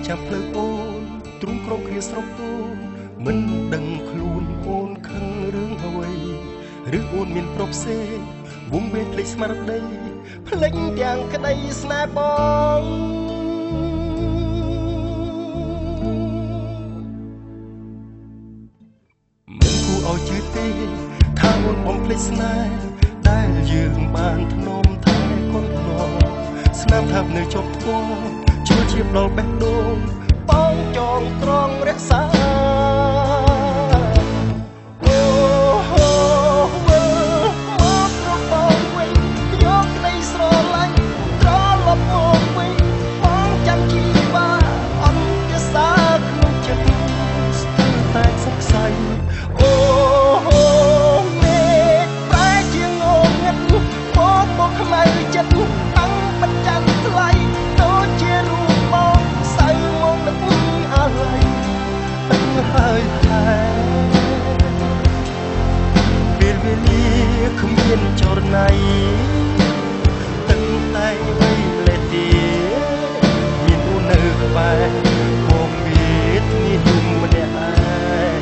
ចាំផ្លូវអូនទ្រូងក្រុមគ្នាស្រុកតូនមិនដឹងខ្លួនអូនខឹងរឿងអ្វីឬអូនមានប្រុសផ្សេងវងវេភ្លេចស្មារតីភ្លេចទាំងក្តីស្នេហ៍បងមិនគួរឲ្យជឿទេថាអូនបំភ្លេចស្នេហ៍ដែលយើងបានធ្នមថែកូនឡងស្នាមថាប់នៅជាប់ធ្ងន់ជួយជាបដល់បេះដូងបងចងក្រងរក្សាអូហូវិលមកប្របងវិញយកក្តីស្រឡាញ់ត្រឡប់មកវិញបងចាំជីវ៉ាអន្តរសាក្នុងចិត្តស្ទើរតែសង្ស័យអូហូមេឃប្រែជាងងឹតមកខ្មៅចិត្តតាំងបច្ចាំថ្លៃដូចជារូបបងសៅមកនឹងអាឡ័យទឹកហើយតែពេលវេលាគ្មានចរណៃទឹកតែវៃលេទីមានអូននៅក្បែរបងមានគ្នាយំម្នាក់ឯង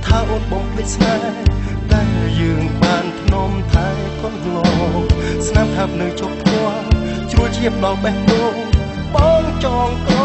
ថាអូនបំភ្លេចស្នេហ៍ដែលយើងបានធ្នមថែកូនឡងស្នាមថាប់នៅជាប់ធ្ងន់ជ្រួលជាបដល់បេះដូងបងចងក្រ